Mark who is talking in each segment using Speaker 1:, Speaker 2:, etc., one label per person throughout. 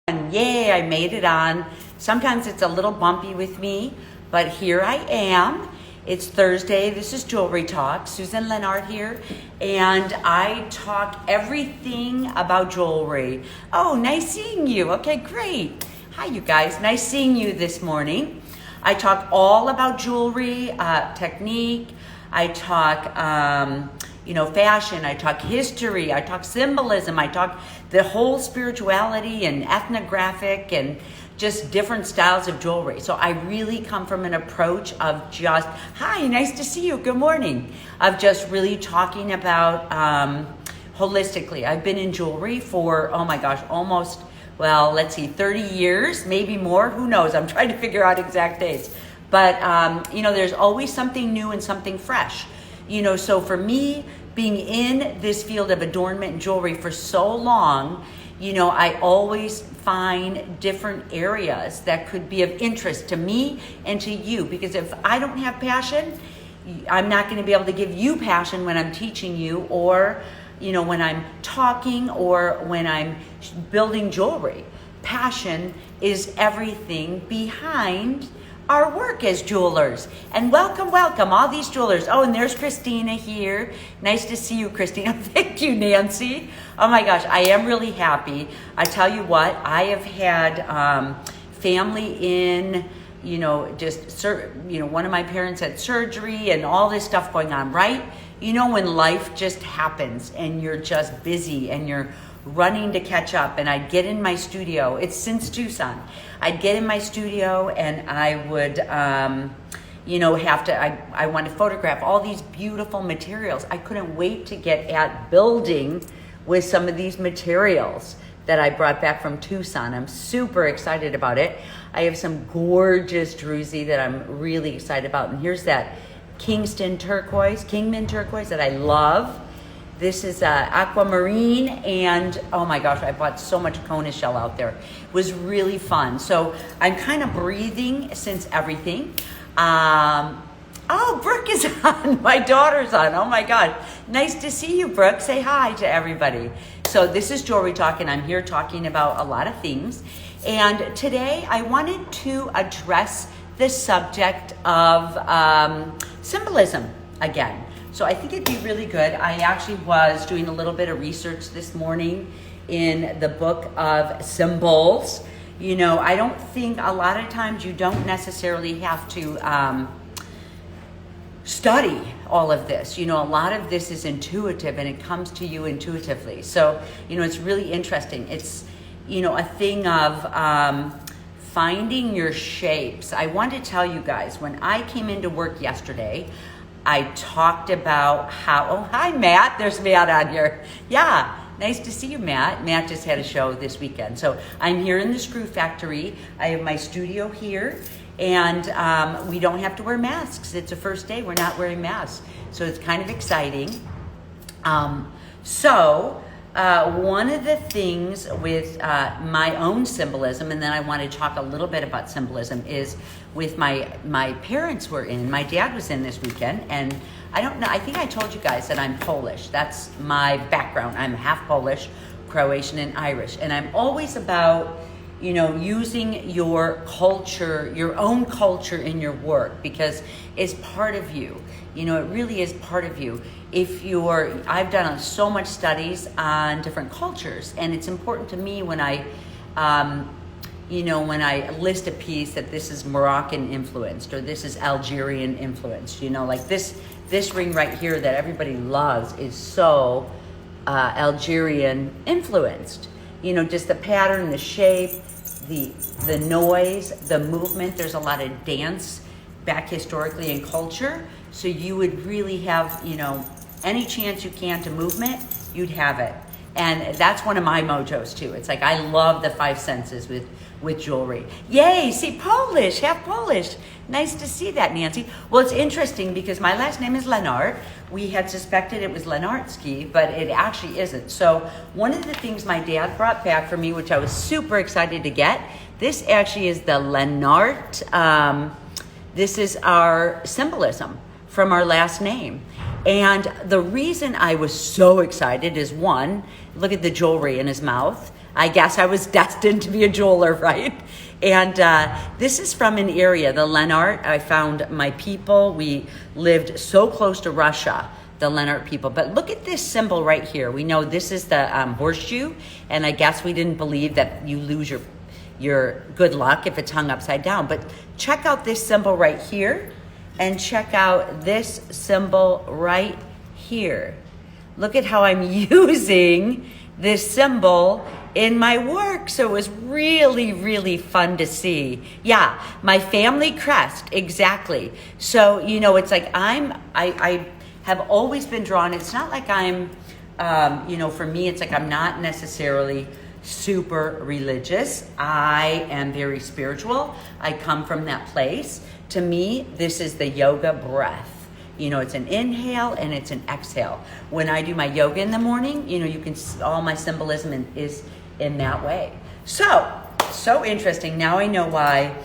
Speaker 1: And yay, I made it on. Sometimes it's a little bumpy with me, but here I am. It's Thursday. This is Jewelry Talk. Susan Lenart here, and I talk everything about jewelry. Oh, nice seeing you. Okay, great. Hi, you guys. Nice seeing you this morning. I talk all about jewelry, technique. I talk, fashion. I talk history. I talk symbolism. I talk the whole spirituality and ethnographic and just different styles of jewelry. So I really come from an approach of just, hi, nice to see you, good morning. Of just really talking about holistically. I've been in jewelry for, oh my gosh, almost, 30 years, maybe more, who knows? I'm trying to figure out exact dates. But, there's always something new and something fresh. So for me, being in this field of adornment and jewelry for so long, I always find different areas that could be of interest to me and to you. Because if I don't have passion, I'm not going to be able to give you passion when I'm teaching you, or, when I'm talking, or when I'm building jewelry. Passion is everything behind our work as jewelers. And welcome, all these jewelers. Oh, and there's Christina here. Nice to see you, Christina. Thank you, Nancy. Oh my gosh, I am really happy. I tell you what, I have had family in, one of my parents had surgery and all this stuff going on, right? When life just happens and you're just busy and you're running to catch up. And I'd get in my studio. It's since Tucson. I'd get in my studio and I would, I want to photograph all these beautiful materials. I couldn't wait to get at building with some of these materials that I brought back from Tucson. I'm super excited about it. I have some gorgeous druzy that I'm really excited about. And here's that Kingman turquoise that I love. This is aquamarine, and oh my gosh, I bought so much Kona shell out there. It was really fun. So I'm kind of breathing since everything. Brooke is on. My daughter's on. Oh my God. Nice to see you, Brooke. Say hi to everybody. So this is Jewelry Talk, and I'm here talking about a lot of things. And today I wanted to address the subject of symbolism again. So I think it'd be really good. I actually was doing a little bit of research this morning in the book of symbols. I don't think a lot of times you don't necessarily have to study all of this. A lot of this is intuitive and it comes to you intuitively. So, it's really interesting. It's, a thing of finding your shapes. I want to tell you guys, when I came into work yesterday, I talked about how, hi Matt, there's Matt on here. Yeah, nice to see you, Matt. Matt just had a show this weekend. So I'm here in the Screw Factory. I have my studio here, and we don't have to wear masks. It's the first day we're not wearing masks. So it's kind of exciting. One of the things with my own symbolism, and then I want to talk a little bit about symbolism, is with my parents were in. My dad was in this weekend, and I don't know, I think I told you guys that I'm Polish. That's my background. I'm half Polish, Croatian, and Irish. And I'm always about, using your culture, your own culture in your work, because it's part of you. It really is part of you. I've done so much studies on different cultures, and it's important to me when I, when I list a piece that this is Moroccan influenced or this is Algerian influenced. Like this ring right here that everybody loves is so Algerian influenced. Just the pattern, the shape, the noise, the movement. There's a lot of dance back historically in culture. So you would really have, any chance you can to movement, you'd have it. And that's one of my mojos too. It's like, I love the five senses with jewelry. Yay, see, Polish, half Polish. Nice to see that, Nancy. Well, it's interesting because my last name is Lenart. We had suspected it was Lenartsky, but it actually isn't. So one of the things my dad brought back for me, which I was super excited to get, this actually is the Lenart. This is our symbolism from our last name. And the reason I was so excited is, one, look at the jewelry in his mouth. I guess I was destined to be a jeweler, right? And this is from an area, the Lenart. I found my people. We lived so close to Russia, the Lenart people. But look at this symbol right here. We know this is the horseshoe, and I guess we didn't believe that you lose your good luck if it's hung upside down. But check out this symbol right here, and check out this symbol right here. Look at how I'm using this symbol in my work. So it was really, really fun to see. Yeah, my family crest, exactly. So, it's like I have always been drawn. It's not like I'm, for me, it's like I'm not necessarily super religious. I am very spiritual. I come from that place. To me, this is the yoga breath. It's an inhale and it's an exhale. When I do my yoga in the morning, you can see all my symbolism is in that way. So interesting. Now I know why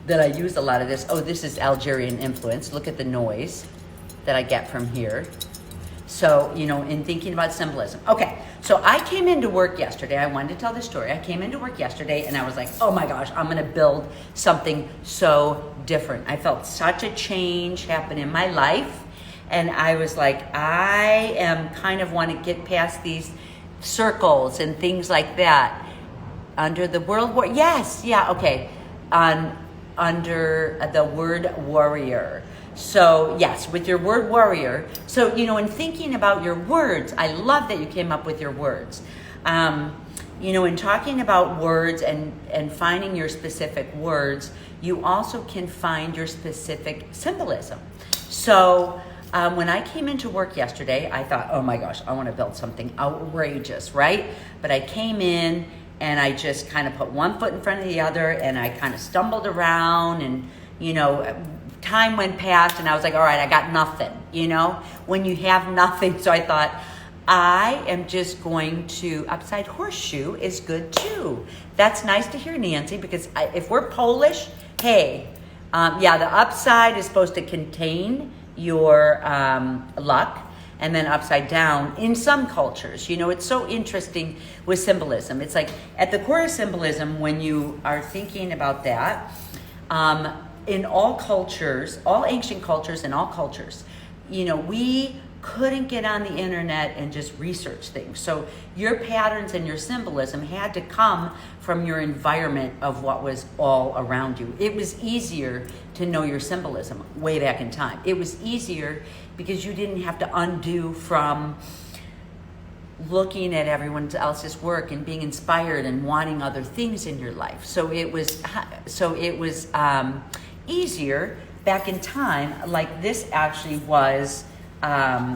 Speaker 1: that I use a lot of this. Oh, this is Algerian influence. Look at the noise that I get from here. So, in thinking about symbolism. Okay, so I came into work yesterday. I wanted to tell this story. I came into work yesterday and I was like, oh my gosh, I'm going to build something so different. I felt such a change happen in my life. And I was like, I am kind of want to get past these circles and things like that. Under the World War, under the word warrior. So yes, with your word warrior. So, in thinking about your words, I love that you came up with your words. In talking about words and finding your specific words, you also can find your specific symbolism. So when I came into work yesterday, I thought, oh my gosh, I want to build something outrageous, right? But I came in and I just kind of put one foot in front of the other and I kind of stumbled around and, time went past and I was like, all right, I got nothing, when you have nothing. So I thought, I am just going to, upside horseshoe is good too. That's nice to hear, Nancy, because if we're Polish, hey, the upside is supposed to contain your luck, and then upside down in some cultures. It's so interesting with symbolism. It's like at the core of symbolism, when you are thinking about that, in all cultures, all ancient cultures and all cultures, we couldn't get on the internet and just research things. So your patterns and your symbolism had to come from your environment of what was all around you. It was easier to know your symbolism way back in time. It was easier because you didn't have to undo from looking at everyone else's work and being inspired and wanting other things in your life. So it was easier back in time. Like this actually was, one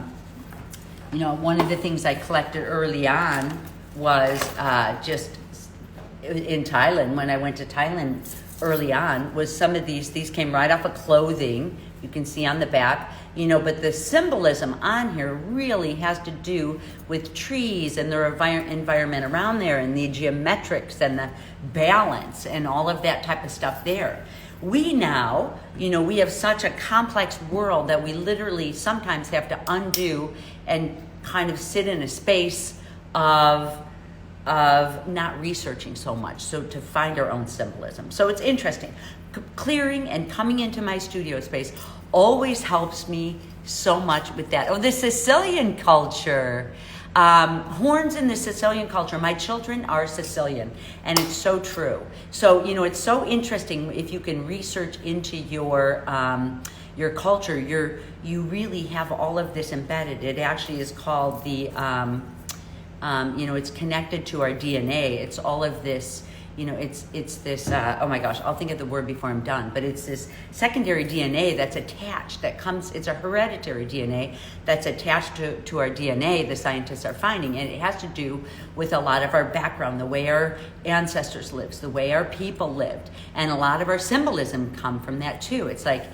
Speaker 1: of the things I collected early on was just in Thailand. When I went to Thailand early on, was some of these came right off of clothing. You can see on the back, but the symbolism on here really has to do with trees and their environment around there and the geometrics and the balance and all of that type of stuff there. We now, we have such a complex world that we literally sometimes have to undo and kind of sit in a space of not researching so much, so to find our own symbolism. So it's interesting. Clearing and coming into my studio space always helps me so much with that. Oh, the Sicilian culture. Horns in the Sicilian culture. My children are Sicilian, and it's so true. So, it's so interesting if you can research into your culture. You really have all of this embedded. It actually is called the, it's connected to our DNA. It's all of this, it's this, oh my gosh, I'll think of the word before I'm done, but it's this secondary DNA that's attached, it's a hereditary DNA that's attached to our DNA, the scientists are finding, and it has to do with a lot of our background, the way our ancestors lived, the way our people lived, and a lot of our symbolism come from that too. It's like,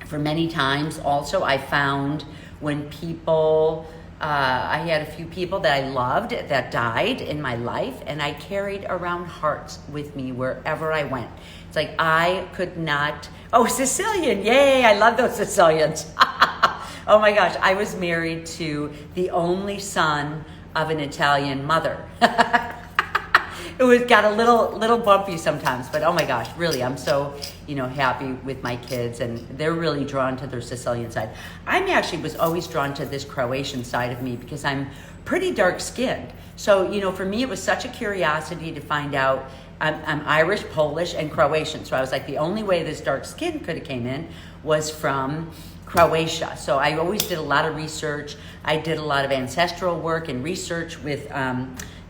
Speaker 1: for many times also I found when people, I had a few people that I loved that died in my life, and I carried around hearts with me wherever I went. It's like I could not, Sicilian, yay, I love those Sicilians. Oh my gosh, I was married to the only son of an Italian mother. It was got a little bumpy sometimes, but oh my gosh, really, I'm so, happy with my kids, and they're really drawn to their Sicilian side. Was always drawn to this Croatian side of me because I'm pretty dark skinned. So, for me, it was such a curiosity to find out. I'm Irish, Polish, and Croatian. So I was like, the only way this dark skin could have came in was from Croatia. So I always did a lot of research. I did a lot of ancestral work and research with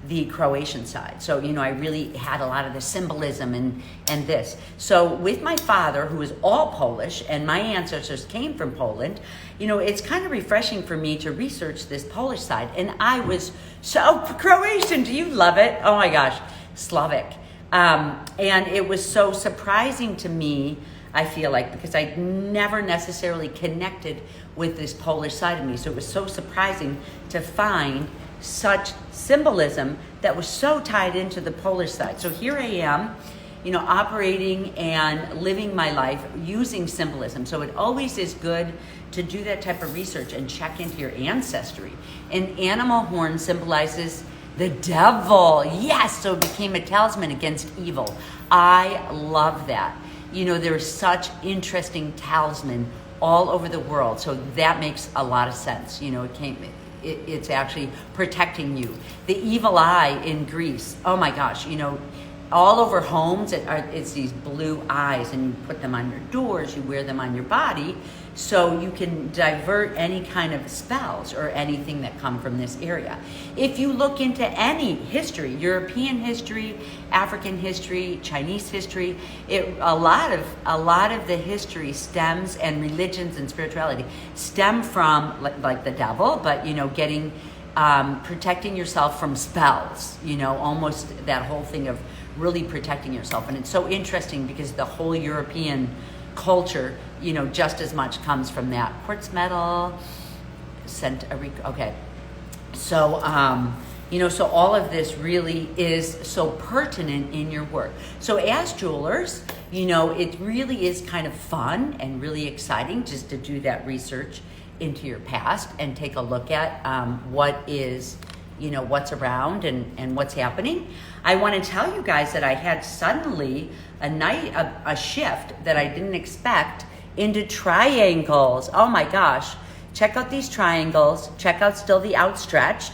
Speaker 1: the Croatian side. So, I really had a lot of the symbolism and this. So with my father, who is all Polish, and my ancestors came from Poland, it's kind of refreshing for me to research this Polish side. And I was so Croatian. Do you love it? Oh my gosh, Slavic. And it was so surprising to me, I feel like, because I never necessarily connected with this Polish side of me. So it was so surprising to find such symbolism that was so tied into the Polish side. So here I am, operating and living my life using symbolism. So it always is good to do that type of research and check into your ancestry. An animal horn symbolizes the devil. Yes, so it became a talisman against evil. I love that. There's such interesting talisman all over the world. So that makes a lot of sense. It's actually protecting you. The evil eye in Greece. Oh my gosh, all over homes, it's these blue eyes, and you put them on your doors, you wear them on your body, so you can divert any kind of spells or anything that come from this area. If you look into any history, European history, African history, Chinese history, a lot of the history stems, and religions and spirituality stem from like the devil, but getting protecting yourself from spells, almost that whole thing of really protecting yourself. And it's so interesting because the whole European culture, just as much comes from that. Quartz metal, okay. So, so all of this really is so pertinent in your work. So as jewelers, it really is kind of fun and really exciting just to do that research into your past and take a look at what is, what's around and what's happening. I want to tell you guys that I had suddenly a shift that I didn't expect into triangles. Oh my gosh. Check out these triangles. Check out still the outstretched.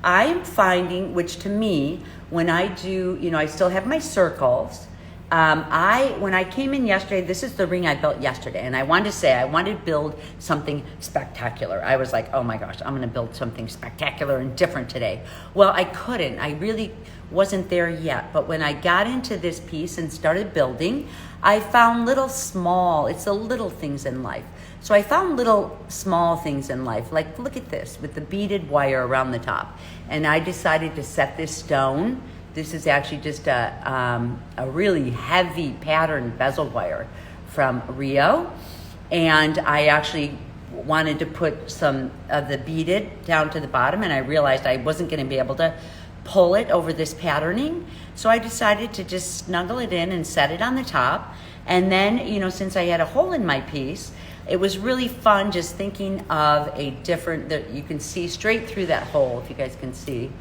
Speaker 1: I'm finding, which to me, when I do, I still have my circles. When I came in yesterday, this is the ring I built yesterday, and I wanted to build something spectacular. I was like, oh my gosh, I'm going to build something spectacular and different today. Well, I couldn't. I really wasn't there yet. But when I got into this piece and started building, I found it's the little things in life. So I found little small things in life, like look at this with the beaded wire around the top. And I decided to set this stone. This is actually just a really heavy pattern bezel wire from Rio. And I actually wanted to put some of the beaded down to the bottom, and I realized I wasn't going to be able to pull it over this patterning. So I decided to just snuggle it in and set it on the top. And then, since I had a hole in my piece, it was really fun just thinking of that you can see straight through that hole, if you guys can see.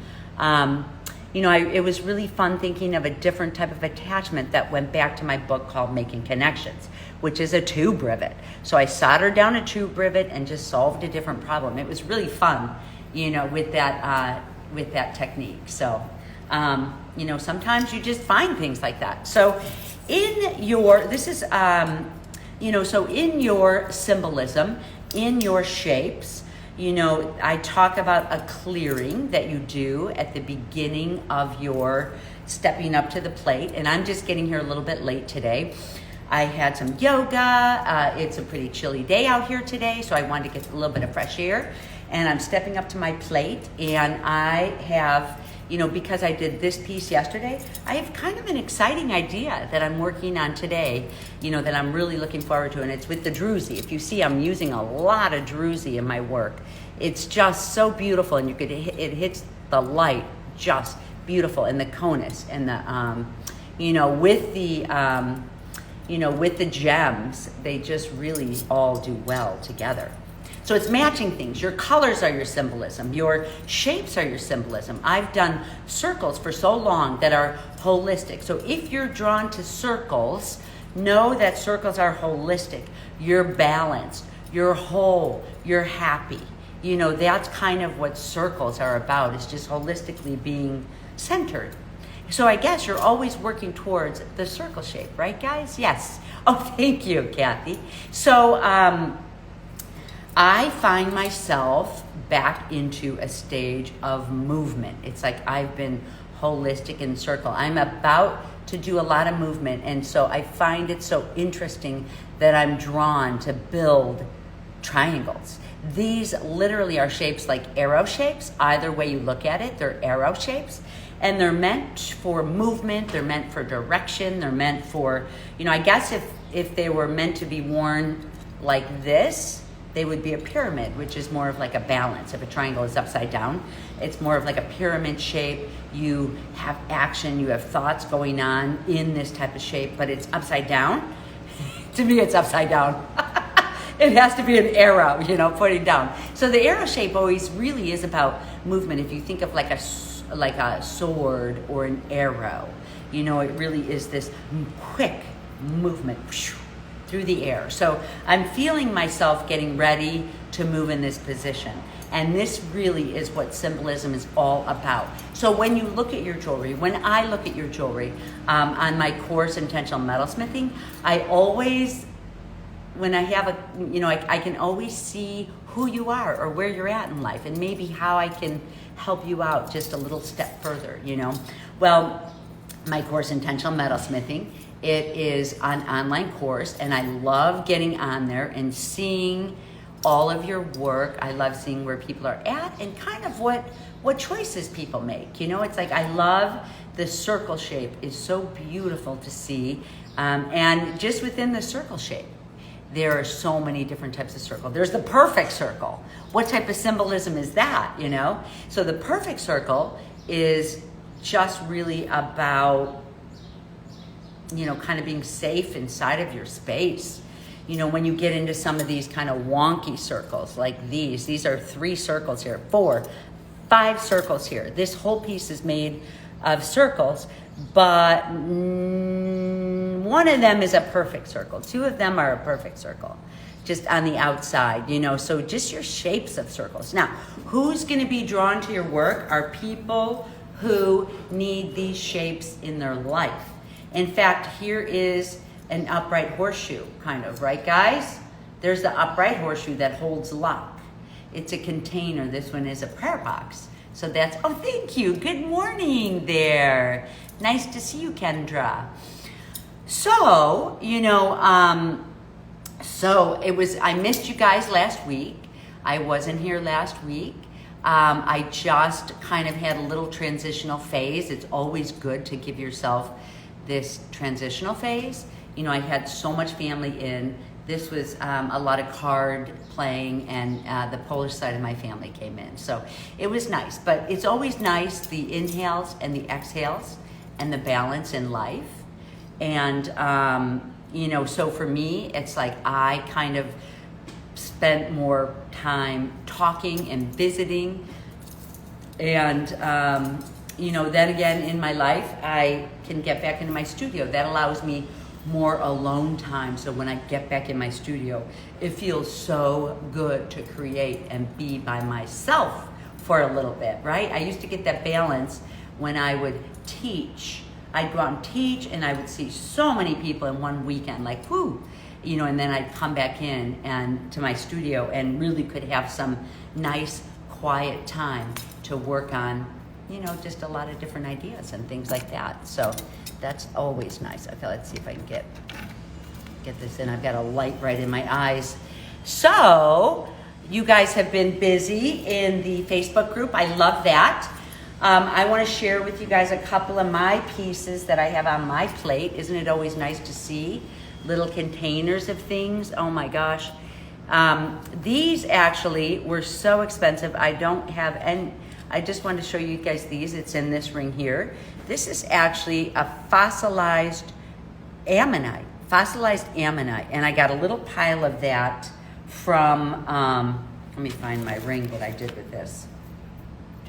Speaker 1: It was really fun thinking of a different type of attachment that went back to my book called Making Connections, which is a tube rivet. So I soldered down a tube rivet and just solved a different problem. It was really fun, with that technique. So, sometimes you just find things like that. So in your symbolism, in your shapes, I talk about a clearing that you do at the beginning of your stepping up to the plate. And I'm just getting here a little bit late today. I had some yoga. It's a pretty chilly day out here today, so I wanted to get a little bit of fresh air. And I'm stepping up to my plate, and I have, because I did this piece yesterday, I have kind of an exciting idea that I'm working on today, that I'm really looking forward to, and it's with the druzy. If you see, I'm using a lot of druzy in my work. It's just so beautiful, and it hits the light just beautiful, and the conus, and the, with the gems, they just really all do well together. So it's matching things. Your colors are your symbolism. Your shapes are your symbolism. I've done circles for so long that are holistic. So if you're drawn to circles, know that circles are holistic. You're balanced, you're whole, you're happy. You know, that's kind of what circles are about. It's just holistically being centered. So I guess you're always working towards the circle shape, right, guys? Yes. Oh, thank you, Kathy. So I find myself back into a stage of movement. It's like I've been holistic in circle. I'm about to do a lot of movement, and so I find it so interesting that I'm drawn to build triangles. These literally are shapes like arrow shapes. Either way you look at it, they're arrow shapes. And they're meant for movement, they're meant for direction, they're meant for, you know, I guess if they were meant to be worn like this, they would be a pyramid, which is more of like a balance. If a triangle is upside down, it's more of like a pyramid shape. You have action, you have thoughts going on in this type of shape, but it's upside down. To me, it's upside down. It has to be an arrow, you know, pointing down. So the arrow shape always really is about movement. If you think of like a sword or an arrow, you know, it really is this quick movement through the air. So I'm feeling myself getting ready to move in this position. And this really is what symbolism is all about. So when you look at your jewelry, when I look at your jewelry, on my course, Intentional Metalsmithing, I always, when I have a, you know, I can always see who you are or where you're at in life and maybe how I can help you out just a little step further, you know. Well, my course, Intentional Metalsmithing, it is an online course, and I love getting on there and seeing all of your work. I love seeing where people are at and kind of what choices people make. You know, it's like I love the circle shape. It's so beautiful to see. And just within the circle shape, there are so many different types of circle. There's the perfect circle. What type of symbolism is that, you know? So the perfect circle is just really about, you know, kind of being safe inside of your space. You know, when you get into some of these kind of wonky circles like these are 3 circles here, 4, 5 circles here. This whole piece is made of circles, but one of them is a perfect circle. 2 of them are a perfect circle, just on the outside, you know, so just your shapes of circles. Now, who's going to be drawn to your work are people who need these shapes in their life. In fact, here is an upright horseshoe, kind of, right, guys? There's the upright horseshoe that holds luck. It's a container. This one is a prayer box. So that's, oh, thank you. Good morning there. Nice to see you, Kendra. So, you know, I missed you guys last week. I wasn't here last week. I just kind of had a little transitional phase. It's always good to give yourself this transitional phase. You know, I had so much family in. This was a lot of card playing, and the Polish side of my family came in. So it was nice, but it's always nice, the inhales and the exhales and the balance in life. And, you know, so for me, it's like I kind of spent more time talking and visiting. And, you know, then again in my life, I can get back into my studio. That allows me more alone time. So when I get back in my studio, it feels so good to create and be by myself for a little bit, right? I used to get that balance when I would teach. I'd go out and teach, and I would see so many people in one weekend, like, whoo, you know, and then I'd come back in and to my studio and really could have some nice, quiet time to work on, you know, just a lot of different ideas and things like that. So that's always nice. Okay, let's see if I can get this in. I've got a light right in my eyes. So you guys have been busy in the Facebook group. I love that. I want to share with you guys a couple of my pieces that I have on my plate. Isn't it always nice to see little containers of things? Oh my gosh. These actually were so expensive. I don't have any. I just wanted to show you guys these. It's in this ring here. This is actually a fossilized ammonite, and I got a little pile of that from Let me find my ring that I did with this.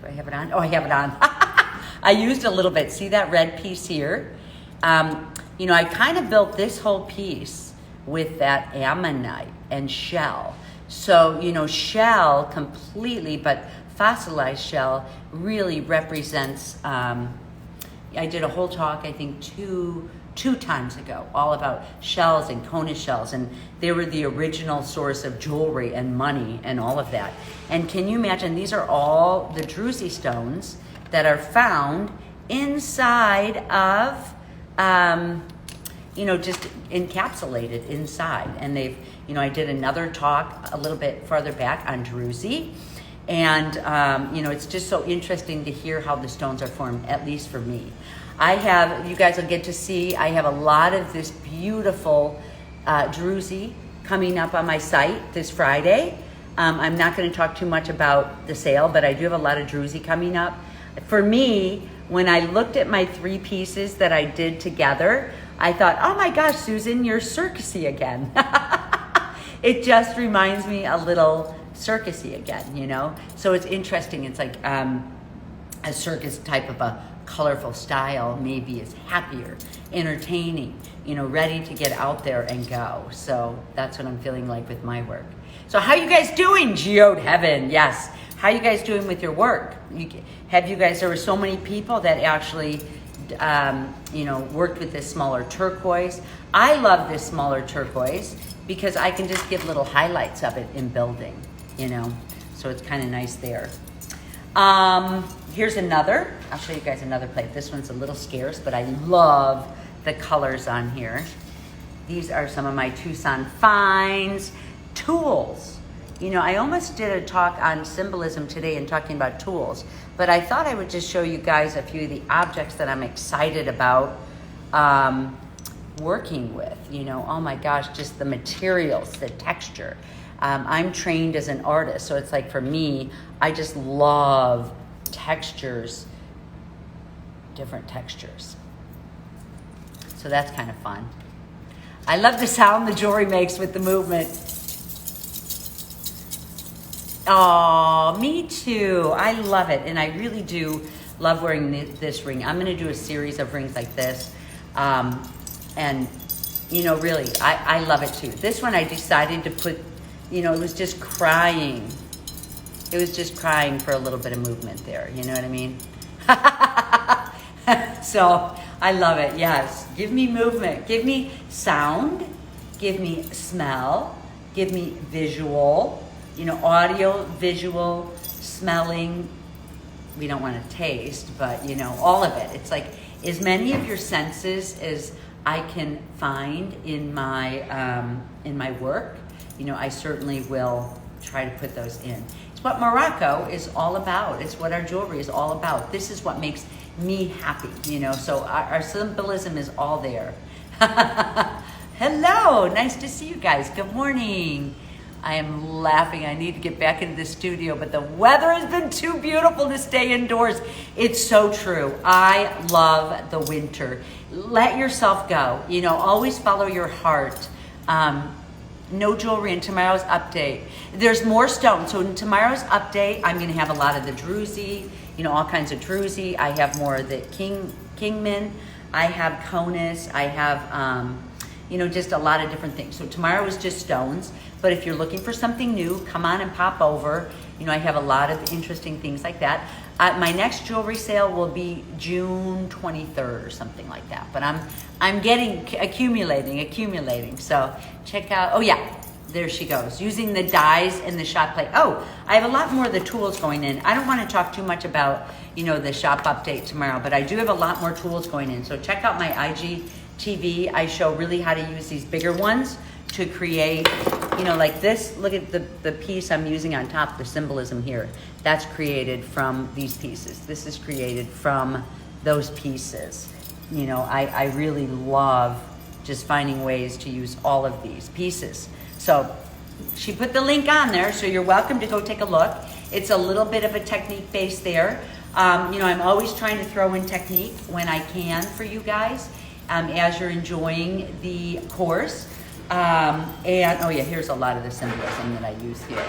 Speaker 1: Do I have it on? Oh, I have it on. I used a little bit. See that red piece here? You know, I kind of built this whole piece with that ammonite and shell. So, you know, shell completely, but fossilized shell really represents, I did a whole talk, I think two times ago, all about shells and conus shells, and they were the original source of jewelry and money and all of that. And can you imagine, these are all the druzy stones that are found inside of, you know, just encapsulated inside. And they've, you know, I did another talk a little bit farther back on druzy. And, you know, it's just so interesting to hear how the stones are formed, at least for me. I have, you guys will get to see, I have a lot of this beautiful druzy coming up on my site this Friday. I'm not going to talk too much about the sale, but I do have a lot of druzy coming up. For me, when I looked at my 3 pieces that I did together, I thought, oh my gosh, Susan, you're circusy again. It just reminds me a little circusy again, you know? So it's interesting. It's like a circus type of a colorful style maybe is happier, entertaining, you know, ready to get out there and go. So that's what I'm feeling like with my work. So how you guys doing, Geode Heaven? Yes. How you guys doing with your work? There were so many people that actually, you know, worked with this smaller turquoise. I love this smaller turquoise because I can just give little highlights of it in building, you know, so it's kind of nice there. Here's another, I'll show you guys another plate. This one's a little scarce, but I love the colors on here. These are some of my Tucson finds. Tools. You know, I almost did a talk on symbolism today and talking about tools, but I thought I would just show you guys a few of the objects that I'm excited about working with. You know, oh my gosh, just the materials, the texture. I'm trained as an artist, so it's like for me, I just love textures, different textures. So that's kind of fun. I love the sound the jewelry makes with the movement. Oh, me too. I love it. And I really do love wearing this ring. I'm going to do a series of rings like this. And, you know, really, I love it too. This one I decided to put, you know, it was just crying. It was just crying for a little bit of movement there. You know what I mean? So I love it. Yes. Give me movement. Give me sound. Give me smell. Give me visual. You know, audio, visual, smelling. We don't want to taste, but, you know, all of it. It's like as many of your senses as I can find in my work. You know, I certainly will try to put those in. It's what Morocco is all about. It's what our jewelry is all about. This is what makes me happy, you know. So our symbolism is all there. Hello, nice to see you guys. Good morning. I am laughing. I need to get back into the studio, but the weather has been too beautiful to stay indoors. It's so true. I love the winter. Let yourself go. You know, always follow your heart. No jewelry in tomorrow's update. There's more stones. So in tomorrow's update, I'm going to have a lot of the druzy, you know, all kinds of druzy. I have more of the kingman. I have conus. I have, you know, just a lot of different things. So tomorrow is just stones. But if you're looking for something new, come on and pop over. You know, I have a lot of interesting things like that. My next jewelry sale will be June 23rd or something like that. But I'm getting accumulating. So check out. Oh yeah, there she goes. Using the dies and the shot plate. Oh, I have a lot more of the tools going in. I don't want to talk too much about, you know, the shop update tomorrow, but I do have a lot more tools going in. So check out my IGTV. I show really how to use these bigger ones to create, you know, like this. Look at the piece I'm using on top, the symbolism here. That's created from these pieces. This is created from those pieces. You know, I really love just finding ways to use all of these pieces. So she put the link on there, so you're welcome to go take a look. It's a little bit of a technique base there. You know, I'm always trying to throw in technique when I can for you guys as you're enjoying the course. And oh yeah, here's a lot of the symbolism that I use here.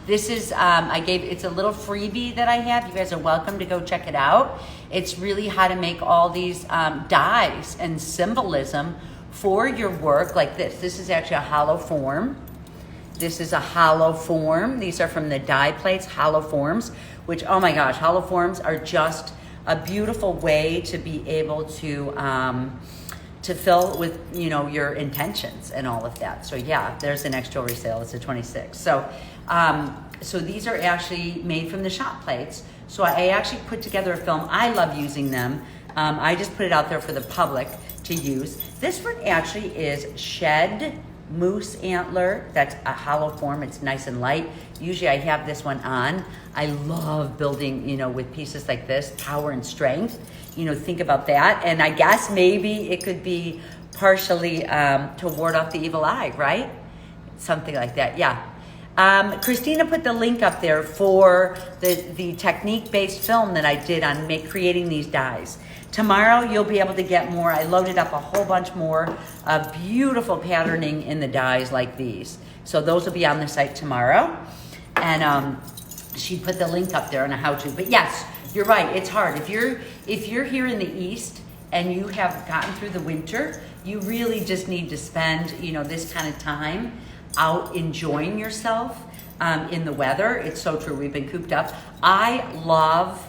Speaker 1: This is, it's a little freebie that I have. You guys are welcome to go check it out. It's really how to make all these dies and symbolism for your work like this. This is actually a hollow form. This is a hollow form. These are from the die plates, hollow forms, which, oh my gosh, hollow forms are just a beautiful way to be able to fill with, you know, your intentions and all of that. So yeah, there's the next jewelry sale. It's a 26. So these are actually made from the shop plates. So I actually put together a film. I love using them. I just put it out there for the public to use. This one actually is shed moose antler. That's a hollow form. It's nice and light. Usually I have this one on. I love building, you know, with pieces like this, power and strength. You know, think about that. And I guess maybe it could be partially to ward off the evil eye, right? Something like that, yeah. Christina put the link up there for the technique-based film that I did on creating these dies. Tomorrow you'll be able to get more. I loaded up a whole bunch more of beautiful patterning in the dies like these. So those will be on the site tomorrow. And she put the link up there on a how-to. But yes, you're right, it's hard. If you're here in the East and you have gotten through the winter, you really just need to spend, you know, this kind of time out enjoying yourself in the weather. It's so true. We've been cooped up. I love,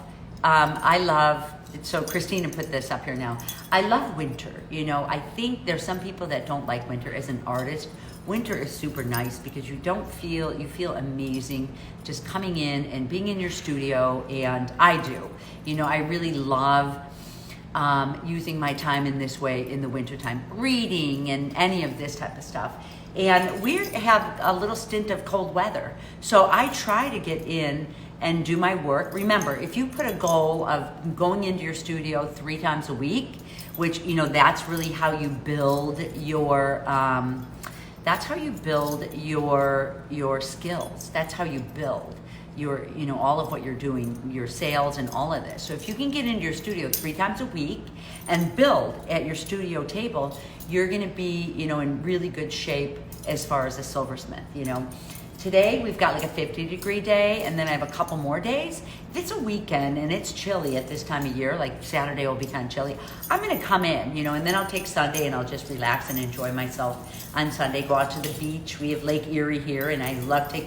Speaker 1: so Christina put this up here now. I love winter. You know, I think there's some people that don't like winter. As an artist, winter is super nice because you feel amazing just coming in and being in your studio, and I do. You know, I really love using my time in this way in the wintertime, reading and any of this type of stuff. And we have a little stint of cold weather. So I try to get in and do my work. Remember, if you put a goal of going into your studio 3 times a week, which, you know, that's really how you build your, your skills. That's how you build your, you know, all of what you're doing, your sales and all of this. So if you can get into your studio 3 times a week and build at your studio table, you're gonna be, you know, in really good shape as far as a silversmith, you know. Today we've got like a 50-degree day, and then I have a couple more days. If it's a weekend and it's chilly at this time of year, like Saturday will be kind of chilly, I'm gonna come in, you know, and then I'll take Sunday and I'll just relax and enjoy myself on Sunday, go out to the beach. We have Lake Erie here, and I love to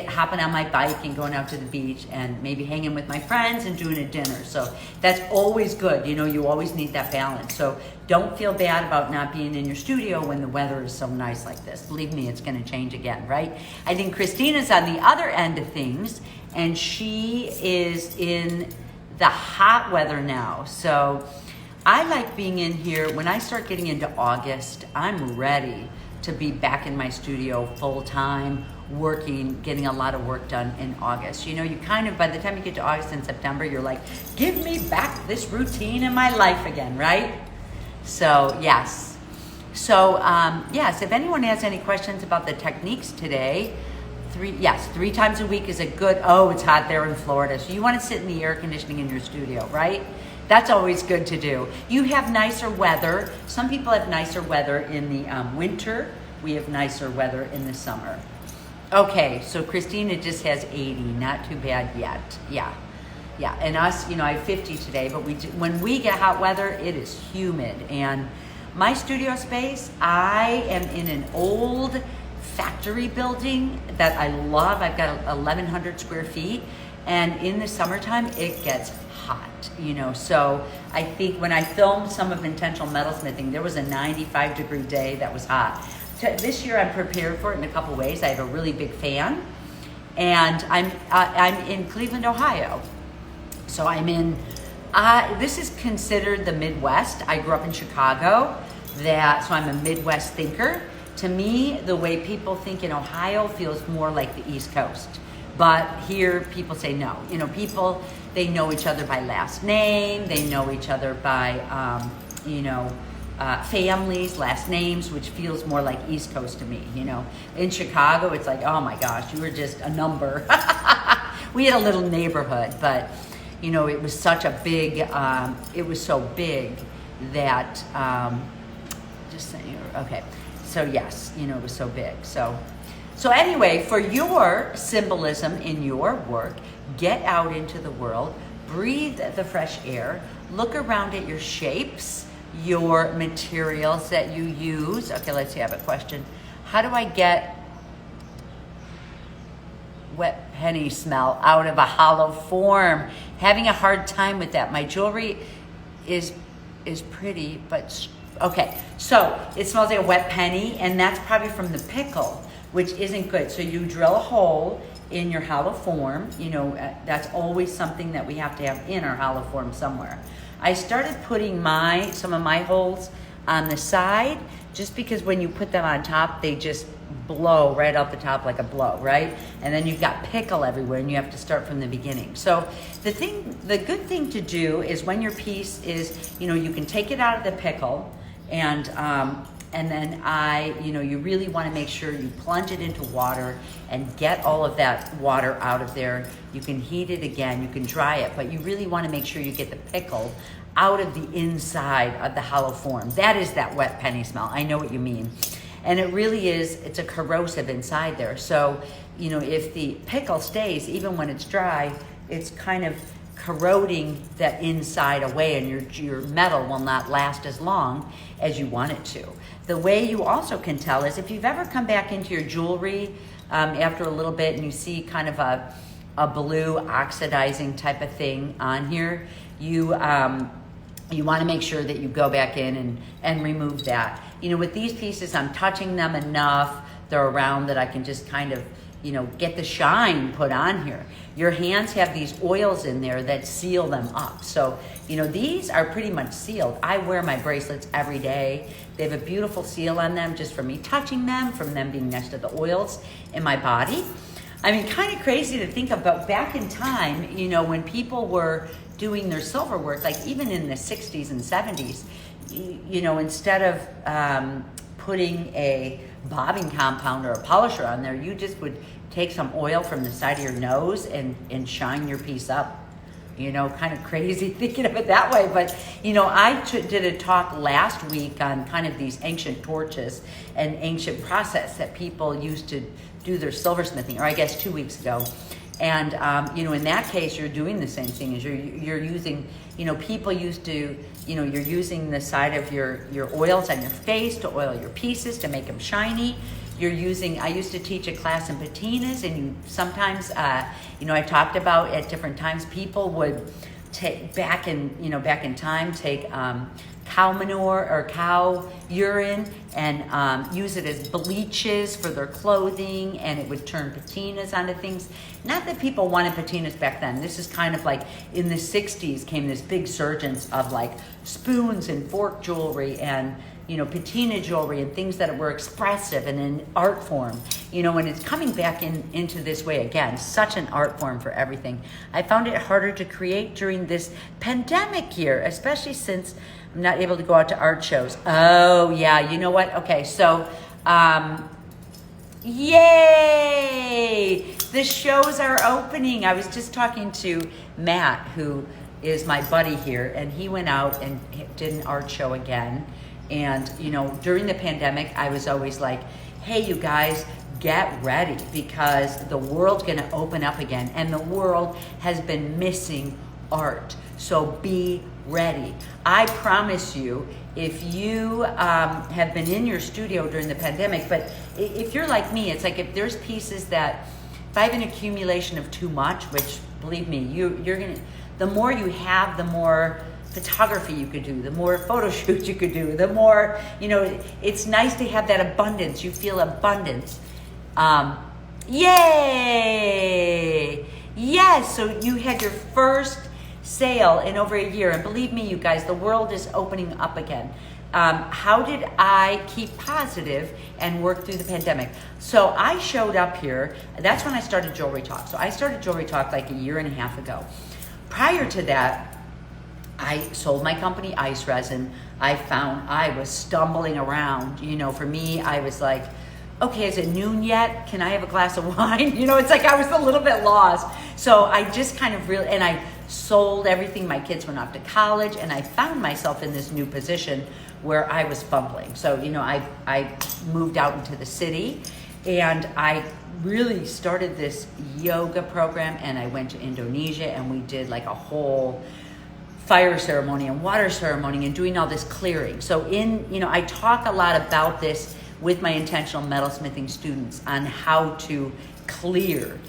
Speaker 1: hopping on my bike and going out to the beach and maybe hanging with my friends and doing a dinner. So that's always good. You know, you always need that balance. So don't feel bad about not being in your studio when the weather is so nice like this. Believe me, it's going to change again, right? I think Christina's on the other end of things, and she is in the hot weather now. So I like being in here. When I start getting into August, I'm ready to be back in my studio full time, working, getting a lot of work done in August. You know, you kind of, by the time you get to August and September, you're like, give me back this routine in my life again, right? So, yes. So, yes, if anyone has any questions about the techniques today, 3 times a week is a good, oh, it's hot there in Florida. So you want to sit in the air conditioning in your studio, right? That's always good to do. You have nicer weather. Some people have nicer weather in the winter. We have nicer weather in the summer. Okay, so Christina just has 80, not too bad yet. Yeah, and us, you know, I have 50 today, but when we get hot weather, it is humid. And my studio space, I am in an old factory building that I love. I've got 1,100 square feet, and in the summertime, it gets hot, you know. So I think when I filmed some of Intentional Metalsmithing, there was a 95-degree day that was hot. This year I'm prepared for it in a couple ways. I have a really big fan, and I'm in Cleveland, Ohio. So I'm in, this is considered the Midwest. I grew up in Chicago, so I'm a Midwest thinker. To me, the way people think in Ohio feels more like the East Coast. But here people say no. You know, people, they know each other by last name. They know each other by, families, last names, which feels more like East Coast to me, you know. In Chicago, it's like, oh my gosh, you were just a number. We had a little neighborhood, but, you know, it was such a big, it was so big that, just saying, okay. So yes, you know, it was so big. So, So anyway, for your symbolism in your work, get out into the world, breathe the fresh air, look around at your shapes, your materials that you use. Okay, let's see, I have a question. How do I get wet penny smell out of a hollow form? Having a hard time with that. My jewelry is pretty, but okay. So it smells like a wet penny, and that's probably from the pickle, which isn't good. So you drill a hole in your hollow form. You know, that's always something that we have to have in our hollow form somewhere. I started putting some of my holes on the side, just because when you put them on top, they just blow right out the top like a blow, right? And then you've got pickle everywhere, and you have to start from the beginning. So the good thing to do is when your piece is, you know, you can take it out of the pickle, and then you really want to make sure you plunge it into water and get all of that water out of there. You can heat it again, you can dry it, but you really want to make sure you get the pickle out of the inside of the hollow form. That is that wet penny smell. I know what you mean. And it really is, it's a corrosive inside there. So, you know, if the pickle stays, even when it's dry, it's kind of corroding that inside away, and your metal will not last as long as you want it to. The way you also can tell is if you've ever come back into your jewelry after a little bit and you see kind of a blue oxidizing type of thing on here, you want to make sure that you go back in and remove that. You know, with these pieces, I'm touching them enough, they're around, that I can just kind of, you know, get the shine put on here. Your hands have these oils in there that seal them up. So, you know, these are pretty much sealed. I wear my bracelets every day. They have a beautiful seal on them just from me touching them, from them being next to the oils in my body. I mean, kind of crazy to think about back in time, you know, when people were doing their silver work, like even in the 60s and 70s, you know, instead of putting a bobbing compound or a polisher on there, you just would take some oil from the side of your nose and shine your piece up. You know, kind of crazy thinking of it that way. But, you know, I did a talk last week on kind of these ancient torches and ancient process that people used to do their silversmithing, or I guess 2 weeks ago. And, you know, in that case, you're doing the same thing as you're using, you know, people used to, you know, you're using the side of your oils on your face to oil your pieces to make them shiny. You're using, I used to teach a class in patinas, and you sometimes, you know, I talked about at different times, people would take, back in time, take cow manure or cow urine and use it as bleaches for their clothing, and it would turn patinas onto things. Not that people wanted patinas back then. This is kind of like in the 60s came this big surgence of like spoons and fork jewelry and, you know, patina jewelry and things that were expressive and in art form, you know, and it's coming back into this way again, such an art form for everything. I found it harder to create during this pandemic year, especially since I'm not able to go out to art shows. Oh yeah, you know what? Okay, so, yay! The shows are opening. I was just talking to Matt, who is my buddy here, and he went out and did an art show again. And, you know, during the pandemic, I was always like, hey, you guys, get ready, because the world's going to open up again, and the world has been missing art. So be ready. I promise you, if you have been in your studio during the pandemic, but if you're like me, it's like if there's pieces that, if I have an accumulation of too much, which believe me, you're going to, the more you have, the more photography you could do, the more photo shoots you could do, the more, you know, it's nice to have that abundance. You feel abundance. Yay! Yes, so you had your first sale in over a year, and believe me, you guys, the world is opening up again. How did I keep positive and work through the pandemic? So I showed up here. That's when I started Jewelry Talk. So I started Jewelry Talk like a year and a half ago. Prior to that, I sold my company, Ice Resin. I found I was stumbling around. You know, for me, I was like, okay, is it noon yet? Can I have a glass of wine? You know, it's like I was a little bit lost. So I just kind of really, and I sold everything. My kids went off to college, and I found myself in this new position where I was fumbling. So, you know, I moved out into the city, And I really started this yoga program, and I went to Indonesia, and we did like a whole fire ceremony and water ceremony and doing all this clearing. So I talk a lot about this with my intentional metalsmithing students on how to clear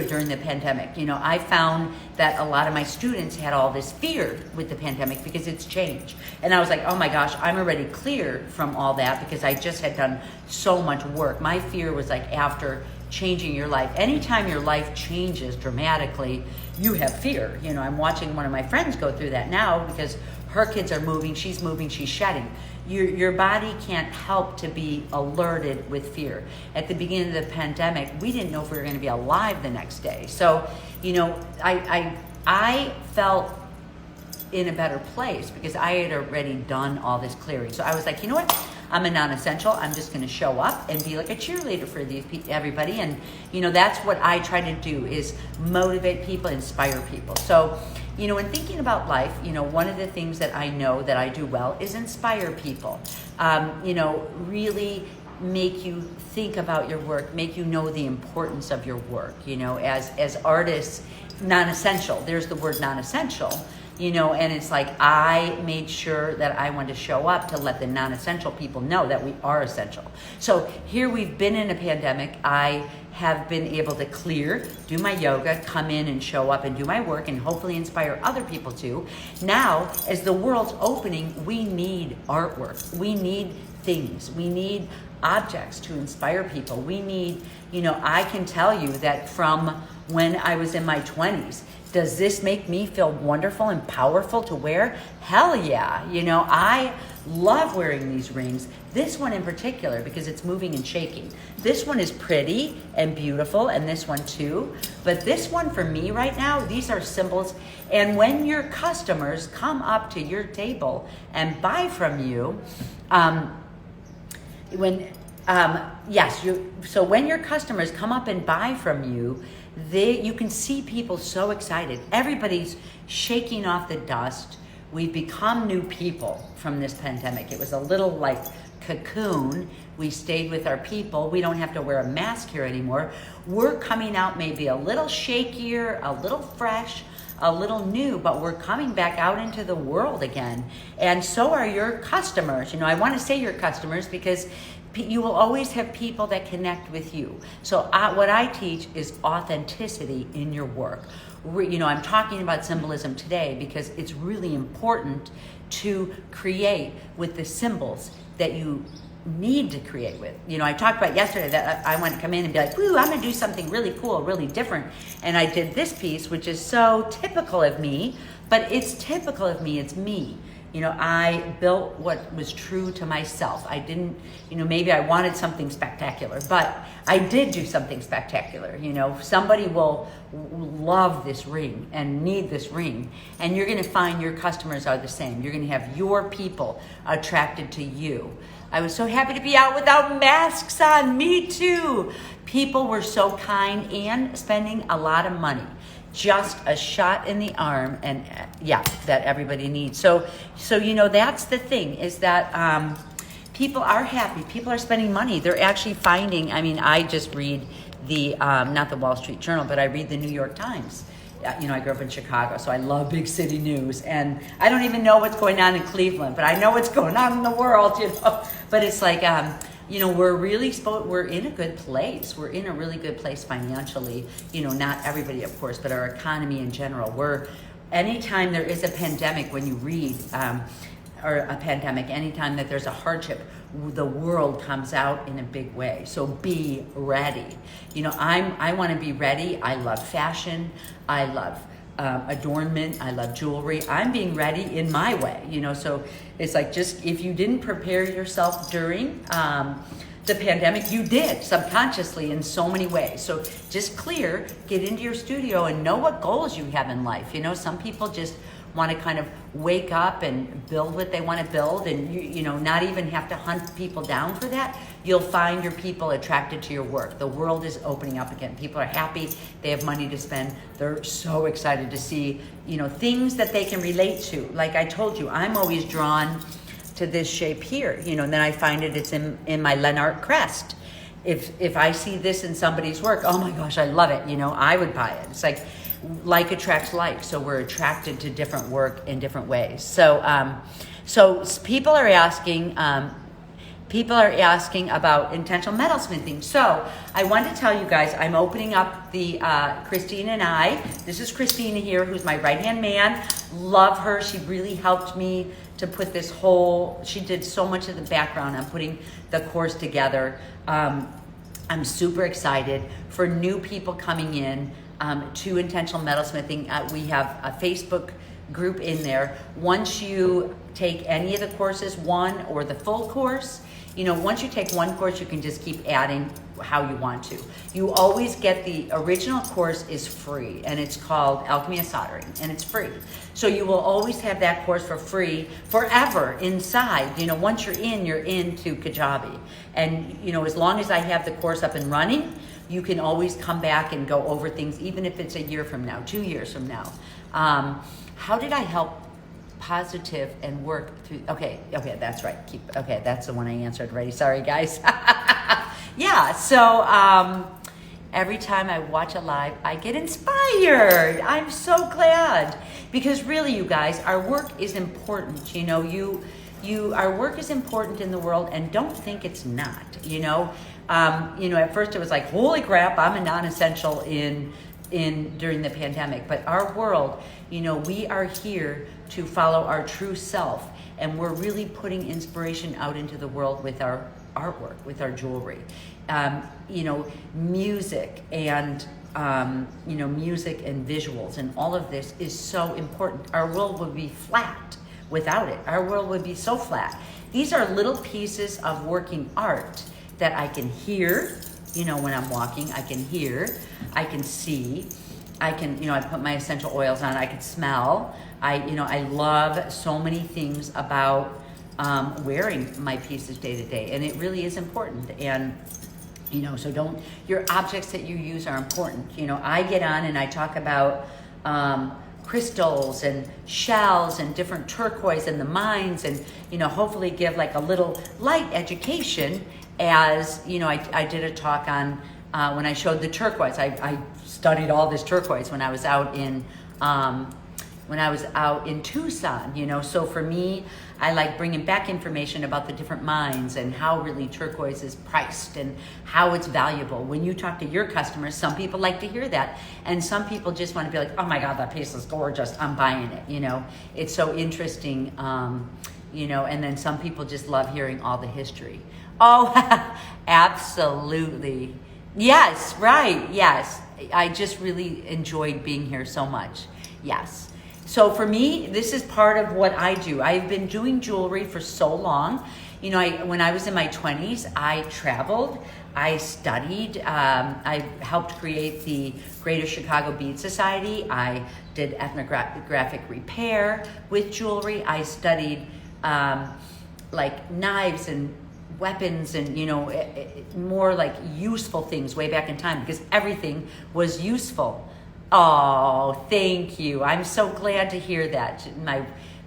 Speaker 1: during the pandemic. I found that a lot of my students had all this fear with the pandemic because it's changed. And I was like, oh my gosh, I'm already clear from all that because I just had done so much work. My fear was like after changing your life. Anytime your life changes dramatically, you have fear. I'm watching one of my friends go through that now because her kids are moving, she's shedding. Your body can't help to be alerted with fear. At the beginning of the pandemic, we didn't know if we were going to be alive the next day. So, I felt in a better place because I had already done all this clearing. So I was like, you know what? I'm a non-essential. I'm just going to show up and be like a cheerleader for everybody. And, that's what I try to do is motivate people, inspire people. So, in thinking about life, one of the things that I know that I do well is inspire people. Really make you think about your work, make you know the importance of your work. As artists, non-essential. There's the word non-essential. And it's like I made sure that I wanted to show up to let the non-essential people know that we are essential. So here we've been in a pandemic. I have been able to clear, do my yoga, come in and show up and do my work and hopefully inspire other people too. Now, as the world's opening, we need artwork. We need things. We need objects to inspire people. We need, I can tell you that from when I was in my 20s, does this make me feel wonderful and powerful to wear? Hell yeah. I love wearing these rings. This one in particular because it's moving and shaking. This one is pretty and beautiful, and this one too. But this one for me right now, these are symbols. And when your customers come up to your table and buy from you, so when your customers come up and buy from you, you can see people so excited. Everybody's shaking off the dust. We've become new people from this pandemic. It was a little like cocoon. We stayed with our people. We don't have to wear a mask here anymore. We're coming out maybe a little shakier, a little fresh, a little new, but we're coming back out into the world again. And so are your customers. I want to say your customers because you will always have people that connect with you. So what I teach is authenticity in your work. I'm talking about symbolism today because it's really important to create with the symbols that you need to create with. I talked about yesterday that I want to come in and be like, woo, I'm going to do something really cool, really different. And I did this piece, which is so typical of me, but it's typical of me. It's me. I built what was true to myself. I didn't, maybe I wanted something spectacular, but I did do something spectacular. Somebody will love this ring and need this ring, and you're going to find your customers are the same. You're going to have your people attracted to you. I was so happy to be out without masks on. Me too. People were so kind and spending a lot of money. Just a shot in the arm, and that everybody needs. So that's the thing is that people are happy. People are spending money. They're actually finding. I just read the not the Wall Street Journal, but I read the New York Times. I grew up in Chicago, so I love big city news, and I don't even know what's going on in Cleveland, but I know what's going on in the world. But it's like. We're in a good place. We're in a really good place financially. Not everybody, of course, but our economy in general. Anytime there is a pandemic, when you read, or a pandemic, anytime that there's a hardship, the world comes out in a big way. So be ready. I want to be ready. I love fashion. I love adornment. I love jewelry. I'm being ready in my way, so it's like just if you didn't prepare yourself during the pandemic, you did subconsciously in so many ways. So just get into your studio and know what goals you have in life. Some people just want to kind of wake up and build what they want to build, and you not even have to hunt people down for that. You'll find your people attracted to your work. The world is opening up again. People are happy. They have money to spend. They're so excited to see things that they can relate to. Like I told you, I'm always drawn to this shape here, and then I find it's in my Lenart Crest. if I see this in somebody's work, oh my gosh, I love it, I would buy it. It's like attracts like, so we're attracted to different work in different ways. So people are asking about intentional metalsmithing. So I want to tell you guys, I'm opening up the Christine and I. This is Christina here, who's my right-hand man. Love her. She really helped me to put this she did so much of the background on putting the course together. I'm super excited for new people coming in to intentional metalsmithing. We have a Facebook group in there. Once you take any of the courses, one or the full course, once you take one course, you can just keep adding how you want to. You always get the original course is free, and it's called Alchemy of Soldering, and it's free. So you will always have that course for free forever inside. Once you're into Kajabi. And, as long as I have the course up and running, you can always come back and go over things, even if it's a year from now, 2 years from now. How did I help positive and work through? Okay, that's right. That's the one I answered already. Sorry, guys. Yeah, so every time I watch a live, I get inspired. I'm so glad, because really, you guys, our work is important. Our work is important in the world, and don't think it's not. At first it was like, holy crap, I'm a non-essential during the pandemic. But our world, we are here to follow our true self, and we're really putting inspiration out into the world with our artwork, with our jewelry. Music and music and visuals and all of this is so important. Our world would be flat without it. Our world would be so flat. These are little pieces of working art that I can hear, when I'm walking. I can hear, I can see, I can, I put my essential oils on, I can smell. I love so many things about wearing my pieces day to day, and it really is important. And so your objects that you use are important. I get on and I talk about crystals and shells and different turquoise and the mines, and hopefully give like a little light education. As I did a talk on when I showed the turquoise. I studied all this turquoise when I was out in Tucson. So for me, I like bringing back information about the different mines and how really turquoise is priced and how it's valuable. When you talk to your customers, some people like to hear that, and some people just want to be like, oh my God, that piece is gorgeous, I'm buying it. It's so interesting. And then some people just love hearing all the history. Oh, absolutely. Yes, right. Yes. I just really enjoyed being here so much. Yes. So for me, this is part of what I do. I've been doing jewelry for so long. When I was in my 20s, I traveled, I studied, I helped create the Greater Chicago Bead Society. I did ethnographic repair with jewelry. I studied like knives and weapons and more like useful things way back in time, because everything was useful. Oh, thank you. I'm so glad to hear that.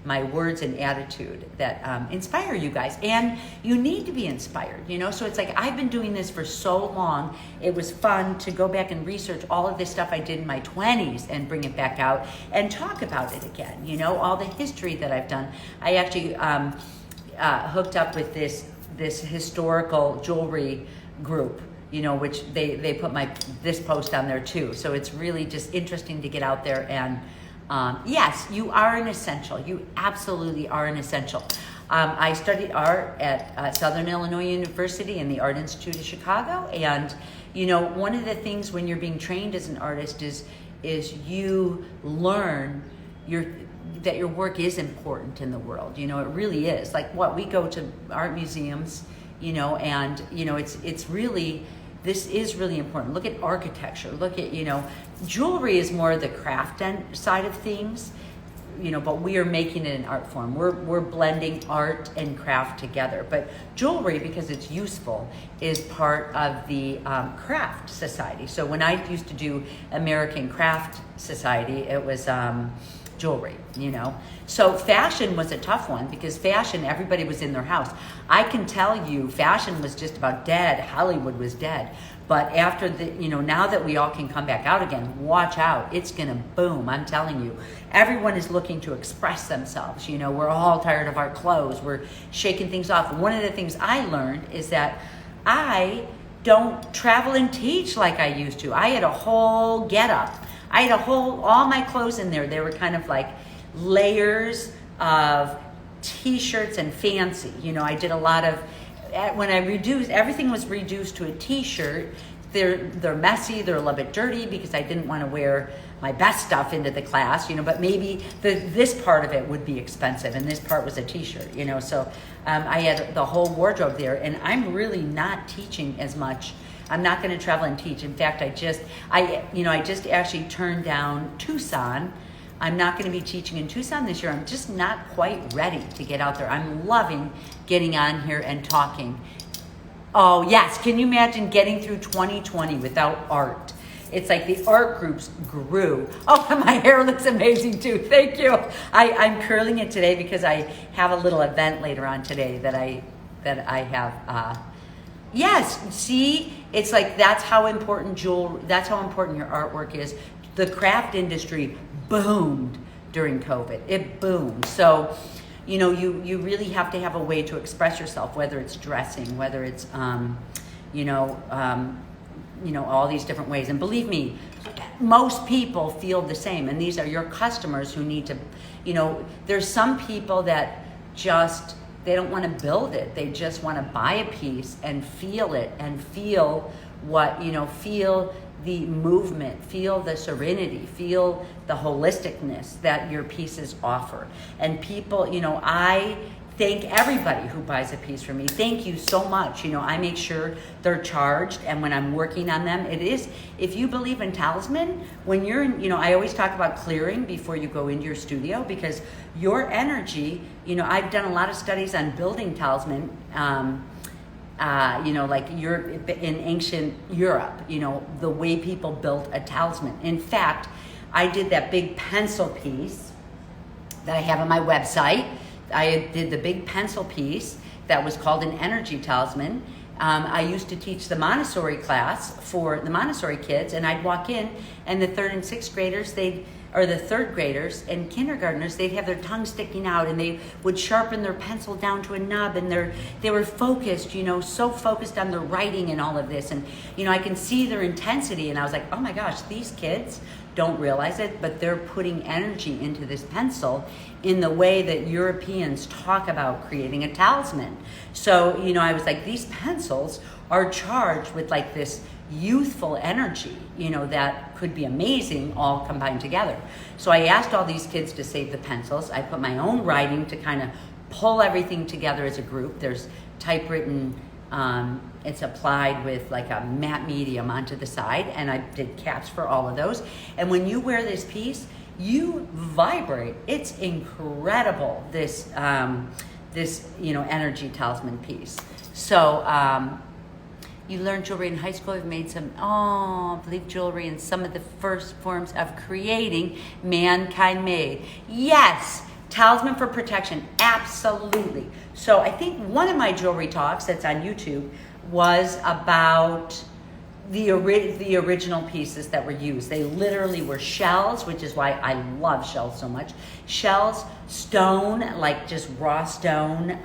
Speaker 1: My words and attitude that inspire you guys, and you need to be inspired. So it's like, I've been doing this for so long. It was fun to go back and research all of this stuff I did in my 20s and bring it back out and talk about it again. All the history that I've done. I actually hooked up with this historical jewelry group, which they put this post on there too. So it's really just interesting to get out there. And yes, you are an essential. You absolutely are an essential. I studied art at Southern Illinois University and the Art Institute of Chicago. And one of the things when you're being trained as an artist is you learn that your work is important in the world. It really is. Like we go to art museums, and it's really, this is really important. Look at architecture. Look at, jewelry is more the craft side of things, but we are making it an art form. We're blending art and craft together. But jewelry, because it's useful, is part of the craft society. So when I used to do American Craft Society, it was jewelry, you know. So fashion was a tough one because fashion, everybody was in their house. I can tell you fashion was just about dead. Hollywood was dead. But after now that we all can come back out again, watch out. It's going to boom. I'm telling you. Everyone is looking to express themselves. You know, we're all tired of our clothes. We're shaking things off. One of the things I learned is that I don't travel and teach like I used to. I had a whole get-up. I had all my clothes in there. They were kind of like layers of t-shirts and fancy. You know, I did a lot of, when I reduced, everything was reduced to a t-shirt. They're messy, they're a little bit dirty because I didn't want to wear my best stuff into the class, you know, but maybe this part of it would be expensive and this part was a t-shirt, you know, so I had the whole wardrobe there, and I'm really not teaching as much. I'm not going to travel and teach. In fact, I just actually turned down Tucson. I'm not going to be teaching in Tucson this year. I'm just not quite ready to get out there. I'm loving getting on here and talking. Oh yes, can you imagine getting through 2020 without art? It's like the art groups grew. Oh, my hair looks amazing too. Thank you. I'm curling it today because I have a little event later on today that I have. Yes, see, it's like that's how important that's how important your artwork is. The craft industry boomed during COVID. It boomed. So, you know, you really have to have a way to express yourself, whether it's dressing, whether it's all these different ways. And believe me, most people feel the same. And these are your customers who need to, you know, there's some people that just, they don't want to build it. They just want to buy a piece and feel it and feel feel the movement, feel the serenity, feel the holisticness that your pieces offer. And people, you know, I thank everybody who buys a piece from me. Thank you so much. You know, I make sure they're charged, and when I'm working on them, it is, if you believe in Talisman, when you're in, you know, I always talk about clearing before you go into your studio, because your energy, you know, I've done a lot of studies on building Talisman, like you're in ancient Europe, you know, the way people built a talisman. In fact, I did that big pencil piece that I have on my website. I did the big pencil piece that was called an energy talisman. I used to teach the Montessori class for the Montessori kids, and I'd walk in, and the third and sixth graders, the third graders and kindergartners, they'd have their tongue sticking out, and they would sharpen their pencil down to a nub, and they were focused, you know, so focused on their writing and all of this. And, you know, I can see their intensity, and I was like, oh my gosh, these kids don't realize it, but they're putting energy into this pencil in the way that Europeans talk about creating a talisman. So, you know, I was like, these pencils are charged with like this youthful energy, you know, that could be amazing all combined together. So I asked all these kids to save the pencils. I put my own writing to kind of pull everything together as a group. There's typewritten, it's applied with like a matte medium onto the side, and I did caps for all of those. And when you wear this piece, you vibrate. It's incredible, this energy talisman piece. So you learned jewelry in high school. You've made some, I believe jewelry in some of the first forms of creating mankind made. Yes, talisman for protection, absolutely. So I think one of my jewelry talks that's on YouTube was about the original pieces that were used. They literally were shells, which is why I love shells so much. Shells, stone, like just raw stone,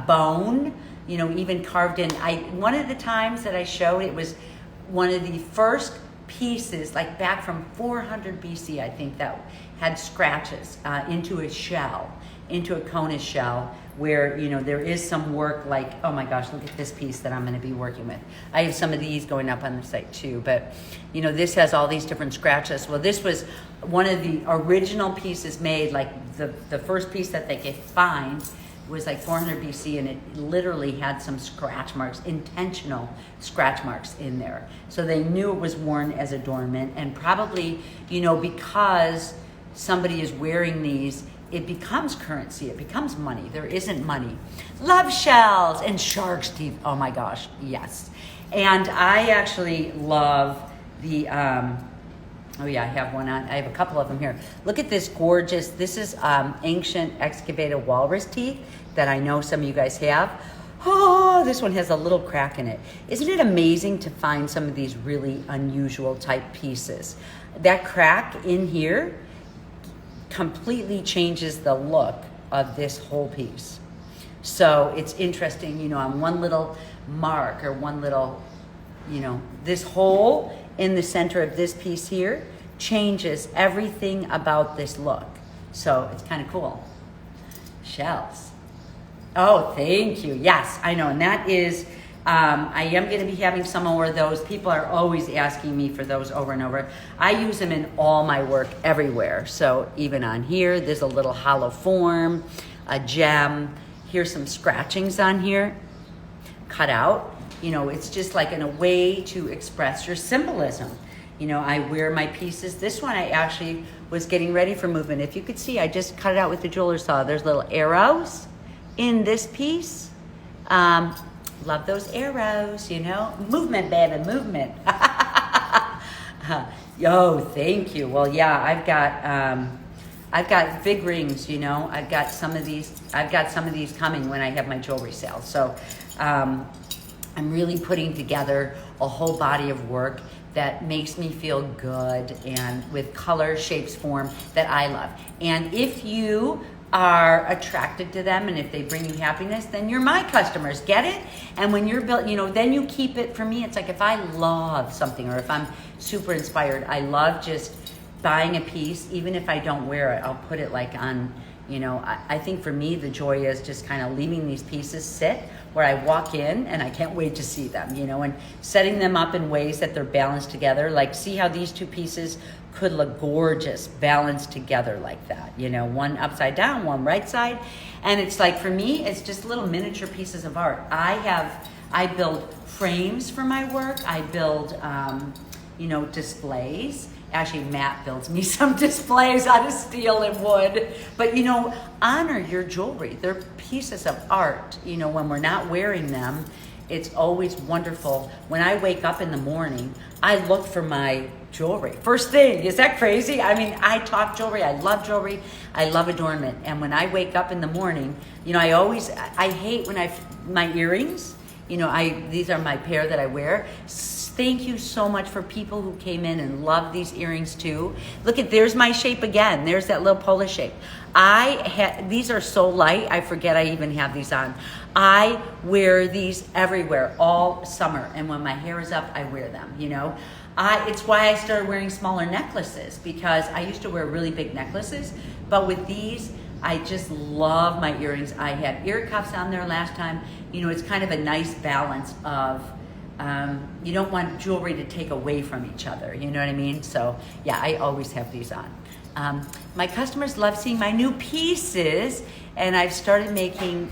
Speaker 1: bone, you know, even carved in. One of the times that I showed, it was one of the first pieces, like back from 400 BC, I think, that had scratches into a shell, into a conus shell, where, you know, there is some work, like, oh my gosh, look at this piece that I'm going to be working with. I have some of these going up on the site too, but, you know, this has all these different scratches. Well, this was one of the original pieces made, like the first piece that they could find was like 400 BC, and it literally had some scratch marks, intentional scratch marks in there. So they knew it was worn as adornment, and probably, you know, because somebody is wearing these, it becomes currency, it becomes money. There isn't money. Love shells and shark's teeth. Oh my gosh, yes. And I actually love the Oh yeah, I have one on. I have a couple of them here. Look at this gorgeous, this is ancient excavated walrus teeth that I know some of you guys have. Oh, this one has a little crack in it. Isn't it amazing to find some of these really unusual type pieces? That crack in here completely changes the look of this whole piece. So it's interesting, you know, on one little mark or one little, you know, this hole in the center of this piece here changes everything about this look. So it's kind of cool. Shells. Oh, thank you. Yes, I know. And that is, I am going to be having some more of those. People are always asking me for those over and over. I use them in all my work everywhere. So even on here, there's a little hollow form, a gem. Here's some scratchings on here, cut out. You know, it's just like in a way to express your symbolism. You know, I wear my pieces. This one I actually was getting ready for movement. If you could see, I just cut it out with the jeweler's saw. There's little arrows in this piece. Love those arrows, you know. Movement, baby, movement. Yo, thank you. Well, yeah, I've got big rings, you know. I've got some of these coming when I have my jewelry sale. So I'm really putting together a whole body of work that makes me feel good and with color, shapes, form that I love. And if you are attracted to them and if they bring you happiness, then you're my customers. Get it? And when you're built, you know, then you keep it. For me, it's like if I love something or if I'm super inspired, I love just buying a piece. Even if I don't wear it, I'll put it like on, you know, I think for me, the joy is just kind of leaving these pieces sit where I walk in and I can't wait to see them, you know, and setting them up in ways that they're balanced together. Like, see how these two pieces could look gorgeous balanced together like that, you know, one upside down, one right side. And it's like, for me, it's just little miniature pieces of art. I build frames for my work. I build, you know, displays. Actually, Matt builds me some displays out of steel and wood. But, you know, honor your jewelry. They're pieces of art. You know, when we're not wearing them, it's always wonderful. When I wake up in the morning, I look for my jewelry. First thing, is that crazy? I mean, I talk jewelry. I love jewelry. I love adornment. And when I wake up in the morning, you know, I hate when my earrings, you know, these are my pair that I wear. Thank you so much for people who came in and love these earrings too. Look at, there's my shape again. There's that little Polish shape. These are so light, I forget I even have these on. I wear these everywhere all summer. And when my hair is up, I wear them, you know. It's why I started wearing smaller necklaces, because I used to wear really big necklaces. But with these, I just love my earrings. I had ear cuffs on there last time. You know, it's kind of a nice balance of, you don't want jewelry to take away from each other, you know what I mean? So yeah, I always have these on. My customers love seeing my new pieces, and I've started making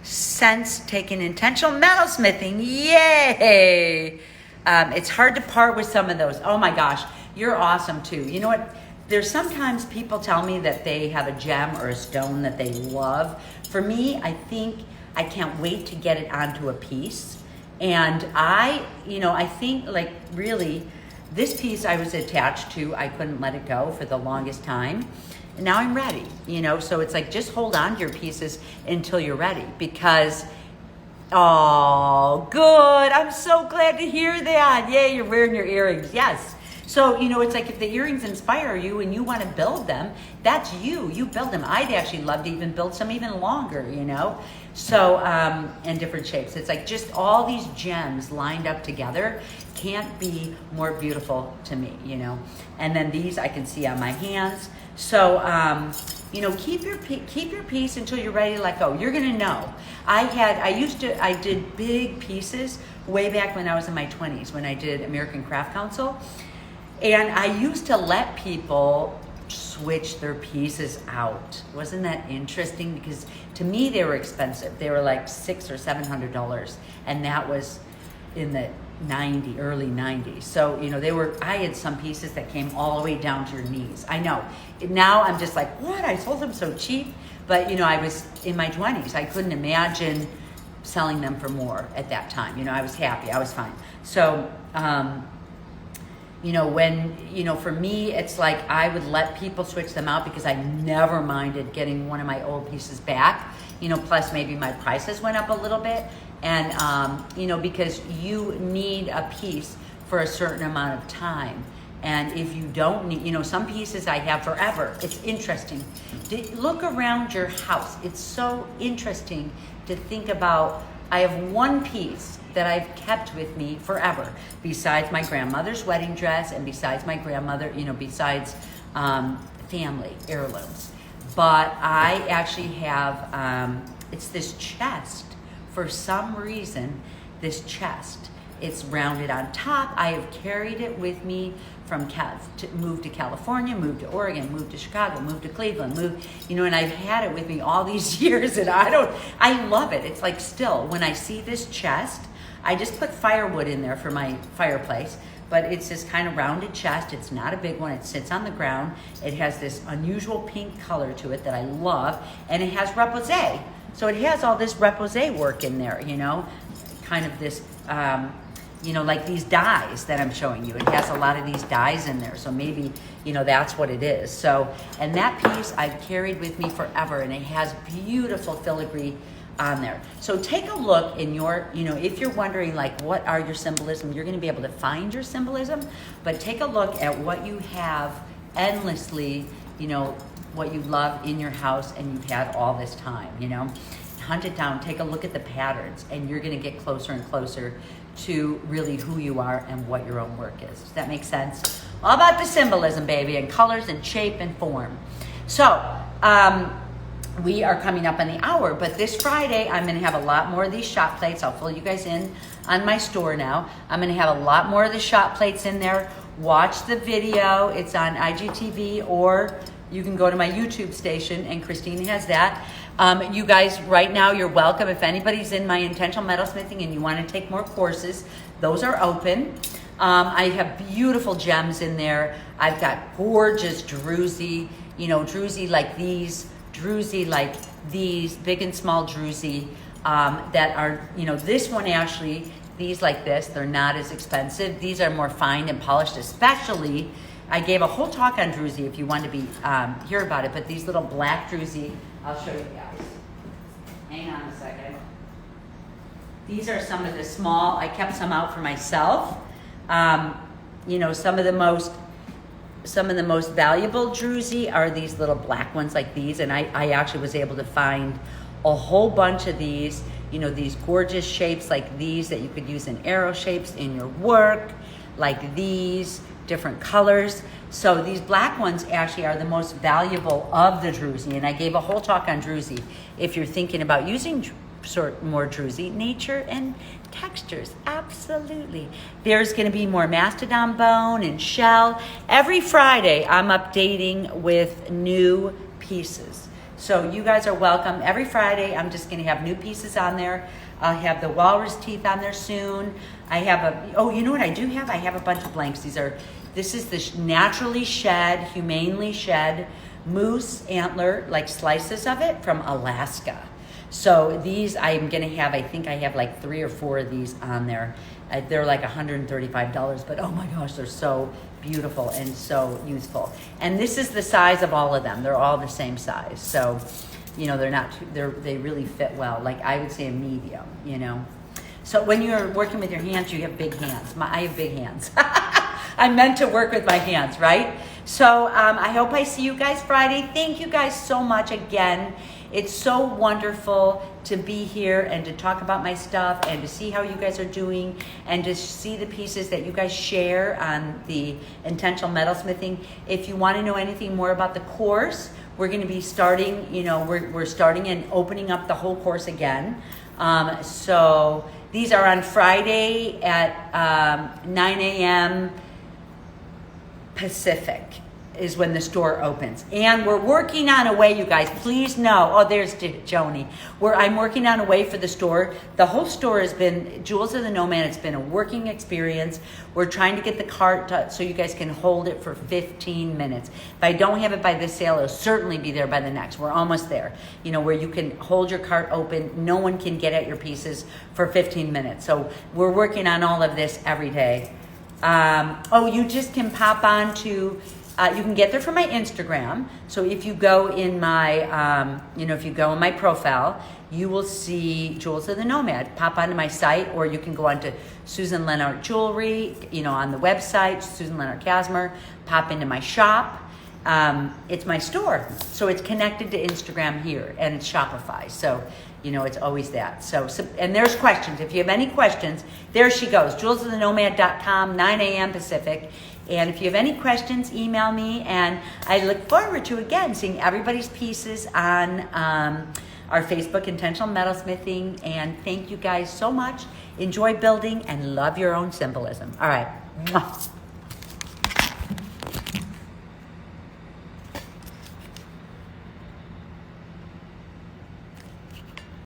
Speaker 1: sense taking intentional metalsmithing. Yay! It's hard to part with some of those. Oh my gosh, you're awesome too. You know what? There's sometimes people tell me that they have a gem or a stone that they love. For me, I think I can't wait to get it onto a piece. And I think like really this piece I was attached to, I couldn't let it go for the longest time. And now I'm ready, you know, so it's like, just hold on to your pieces until you're ready, because, oh, good. I'm so glad to hear that. Yay, you're wearing your earrings. Yes. So, you know, it's like if the earrings inspire you and you want to build them, that's you. You build them. I'd actually love to even build some even longer, you know. So, in different shapes. It's like just all these gems lined up together can't be more beautiful to me, you know. And then these I can see on my hands. So, you know, keep your piece until you're ready to let go. You're gonna know. I did big pieces way back when I was in my 20s when I did American Craft Council. And I used to let people switch their pieces out. Wasn't that interesting? Because to me, they were expensive. They were like $600 or $700. And that was in the early 90s. So, you know, I had some pieces that came all the way down to your knees. I know. Now I'm just like, what? I sold them so cheap. But, you know, I was in my 20s. I couldn't imagine selling them for more at that time. You know, I was happy. I was fine. So, for me, it's like I would let people switch them out because I never minded getting one of my old pieces back, plus maybe my prices went up a little bit. And, because you need a piece for a certain amount of time. And if you don't need, some pieces I have forever. It's interesting. Look around your house. It's so interesting to think about. I have one piece that I've kept with me forever, besides my grandmother's wedding dress and besides my grandmother, besides family heirlooms. But I actually have, it's this chest. For some reason, this chest, it's rounded on top. I have carried it with me from moved to California, moved to Oregon, moved to Chicago, moved to Cleveland, and I've had it with me all these years, and I love it. It's like still, when I see this chest, I just put firewood in there for my fireplace, but it's this kind of rounded chest. It's not a big one. It sits on the ground. It has this unusual pink color to it that I love, and it has repoussé. So it has all this repoussé work in there, kind of this, like these dies that I'm showing you. It has a lot of these dies in there. So maybe, that's what it is. So, and that piece I've carried with me forever, and it has beautiful filigree on there. So take a look in your, if you're wondering like, what are your symbolism, you're going to be able to find your symbolism, but take a look at what you have endlessly, what you love in your house and you've had all this time, hunt it down, take a look at the patterns, and you're going to get closer and closer to really who you are and what your own work is. Does that make sense? All about the symbolism, baby, and colors and shape and form. So, we are coming up on the hour, but this Friday, I'm going to have a lot more of these shot plates. I'll fill you guys in on my store now. I'm going to have a lot more of the shot plates in there. Watch the video. It's on IGTV, or you can go to my YouTube station, and Christine has that. You guys, right now, you're welcome. If anybody's in my intentional metalsmithing and you want to take more courses, those are open. I have beautiful gems in there. I've got gorgeous druzy, druzy like these, druzy like these, big and small druzy that are, this one actually, these like this, they're not as expensive. These are more fine and polished, especially, I gave a whole talk on druzy if you want to hear about it, but these little black druzy, I'll show you guys. Hang on a second. These are some of the small, I kept some out for myself. Some of the most valuable druzy are these little black ones like these, and I actually was able to find a whole bunch of these, these gorgeous shapes like these that you could use in arrow shapes in your work, like these, different colors. So these black ones actually are the most valuable of the druzy, and I gave a whole talk on druzy. If you're thinking about using more druzy, nature and textures, absolutely. There's going to be more mastodon bone and shell. Every Friday, I'm updating with new pieces. So you guys are welcome. Every Friday, I'm just going to have new pieces on there. I'll have the walrus teeth on there soon. I have you know what I do have? I have a bunch of blanks. This is the naturally shed, humanely shed moose antler, like slices of it from Alaska. So these I'm going to have, I think I have like 3 or 4 of these on there. They're like $135, but oh my gosh, they're so beautiful and so useful. And this is the size of all of them. They're all the same size. So, they really fit well. Like I would say a medium, So when you're working with your hands, you have big hands. I have big hands. I'm meant to work with my hands, right? So I hope I see you guys Friday. Thank you guys so much again. It's so wonderful to be here and to talk about my stuff and to see how you guys are doing and to see the pieces that you guys share on the intentional metalsmithing. If you want to know anything more about the course, we're going to be starting, we're starting and opening up the whole course again. So these are on Friday at 9 a.m. Pacific is when the store opens. And we're working on a way, you guys, please know. Oh, there's Joni. I'm working on a way for the store. The whole store has been, Jewels of the Nomad, it's been a working experience. We're trying to get the cart so you guys can hold it for 15 minutes. If I don't have it by this sale, it'll certainly be there by the next. We're almost there. Where you can hold your cart open. No one can get at your pieces for 15 minutes. So we're working on all of this every day. Oh, you just can pop on to, you can get there from my Instagram. So if you go in my, if you go in my profile, you will see Jewels of the Nomad. Pop onto my site, or you can go onto Susan Lenart Jewelry, on the website, Susan Lenart Casimir. Pop into my shop. It's my store. So it's connected to Instagram here, and it's Shopify. So, it's always that. So, and there's questions. If you have any questions, there she goes, jewelsofthenomad.com, 9 a.m. Pacific. And if you have any questions, email me. And I look forward to, again, seeing everybody's pieces on our Facebook, Intentional Metalsmithing. And thank you guys so much. Enjoy building and love your own symbolism. All right. Mwah.